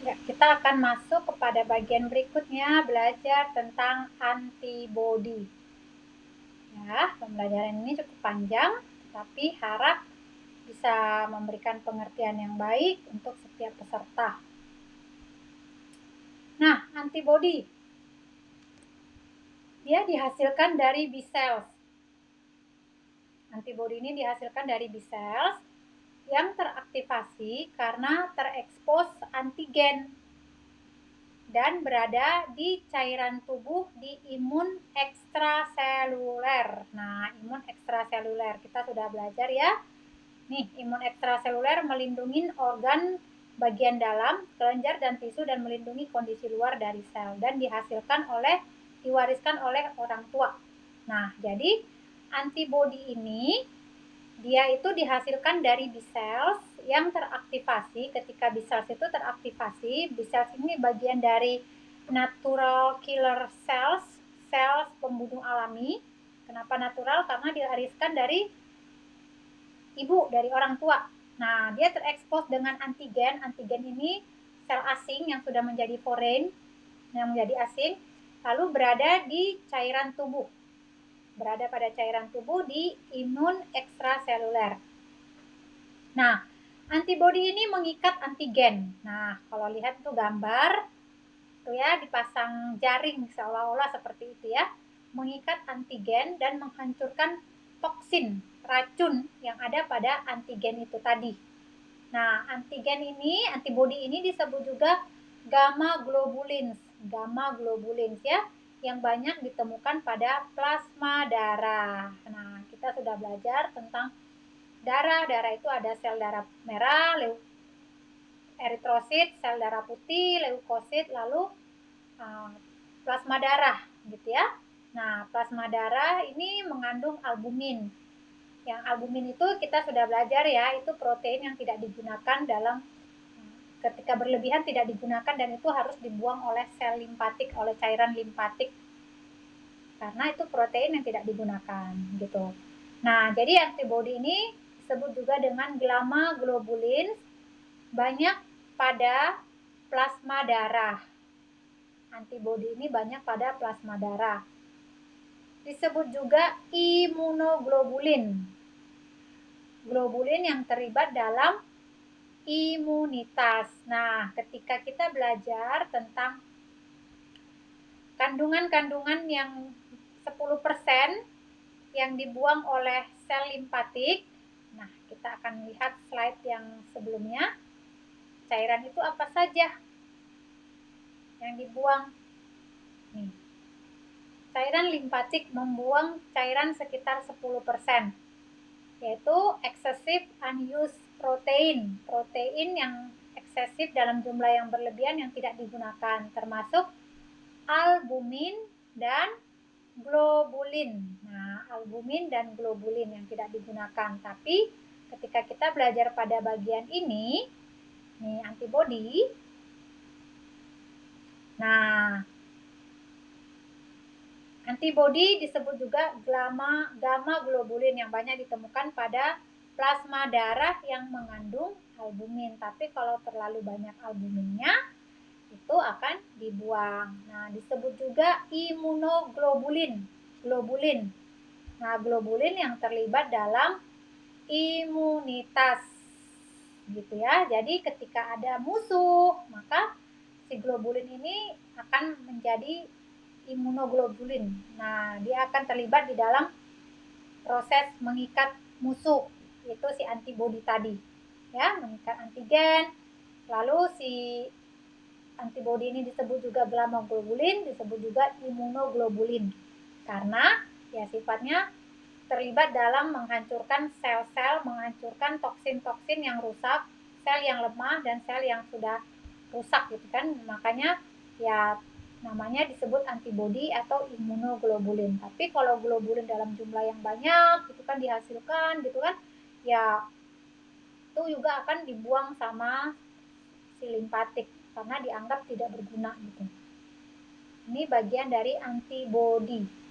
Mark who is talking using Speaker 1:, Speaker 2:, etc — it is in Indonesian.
Speaker 1: Ya, kita akan masuk kepada bagian berikutnya, belajar tentang antibodi. Ya, pembelajaran ini cukup panjang, tapi harap bisa memberikan pengertian yang baik untuk setiap peserta. Nah, antibodi dia dihasilkan dari B cells. Antibodi ini dihasilkan dari B cells yang teraktivasi karena terekspos antigen dan berada di cairan tubuh di imun ekstraseluler. Nah, imun ekstraseluler kita sudah belajar ya. Nih, imun ekstraseluler melindungi organ bagian dalam, kelenjar dan tisu dan melindungi kondisi luar dari sel dan diwariskan oleh orang tua. Nah, jadi antibodi ini dia itu dihasilkan dari B cells yang teraktivasi. Ketika B cells itu teraktivasi, B cells ini bagian dari natural killer cells, sel pembunuh alami. Kenapa natural? Karena diwariskan dari ibu, dari orang tua. Nah, dia terekspos dengan antigen. Antigen ini sel asing yang sudah menjadi foreign, yang menjadi asing, lalu berada di cairan tubuh. Berada pada cairan tubuh di imun ekstraseluler. Nah, antibodi ini mengikat antigen. Nah, kalau lihat tuh gambar, tuh ya dipasang jaring seolah-olah seperti itu ya. Mengikat antigen dan menghancurkan toksin, racun yang ada pada antigen itu tadi. Nah, antigen ini, antibodi ini disebut juga gamma globulins. Gamma globulins ya, yang banyak ditemukan pada plasma darah. Nah, kita sudah belajar tentang darah. Darah itu ada sel darah merah, eritrosit, sel darah putih, leukosit, lalu plasma darah gitu ya. Nah, plasma darah ini mengandung albumin. Yang albumin itu kita sudah belajar ya, itu protein yang tidak digunakan dalam ketika berlebihan tidak digunakan dan itu harus dibuang oleh sel limpatik, oleh cairan limpatik. Karena itu protein yang tidak digunakan gitu. Nah, jadi antibodi ini disebut juga dengan gamma globulins, banyak pada plasma darah. Antibodi ini banyak pada plasma darah. Disebut juga imunoglobulin. Globulin yang terlibat dalam imunitas. Nah, ketika kita belajar tentang kandungan-kandungan yang 10% yang dibuang oleh sel limpatik. Nah, kita akan lihat slide yang sebelumnya. Cairan itu apa saja yang dibuang? Nih. Cairan limpatik membuang cairan sekitar 10%, yaitu excessive unused protein. Protein yang eksesif dalam jumlah yang berlebihan yang tidak digunakan, termasuk albumin dan globulin. Nah, albumin dan globulin yang tidak digunakan. Tapi ketika kita belajar pada bagian ini, nih antibodi. Nah, antibodi disebut juga gamma globulin yang banyak ditemukan pada plasma darah yang mengandung albumin. Tapi kalau terlalu banyak albuminnya, itu akan dibuang. Nah, disebut juga imunoglobulin. Globulin. Nah, globulin yang terlibat dalam imunitas. Gitu ya. Jadi ketika ada musuh, maka si globulin ini akan menjadi imunoglobulin. Nah, dia akan terlibat di dalam proses mengikat musuh, yaitu si antibodi tadi. Ya, mengikat antigen. Lalu si antibodi ini disebut juga gamma globulin, disebut juga imunoglobulin. Karena ya sifatnya terlibat dalam menghancurkan sel-sel, menghancurkan toksin-toksin yang rusak, sel yang lemah dan sel yang sudah rusak gitu kan. Makanya ya namanya disebut antibodi atau imunoglobulin. Tapi kalau globulin dalam jumlah yang banyak gitu kan dihasilkan gitu kan, ya itu juga akan dibuang sama si limpatik karena dianggap tidak berguna gitu. Ini bagian dari antibodi.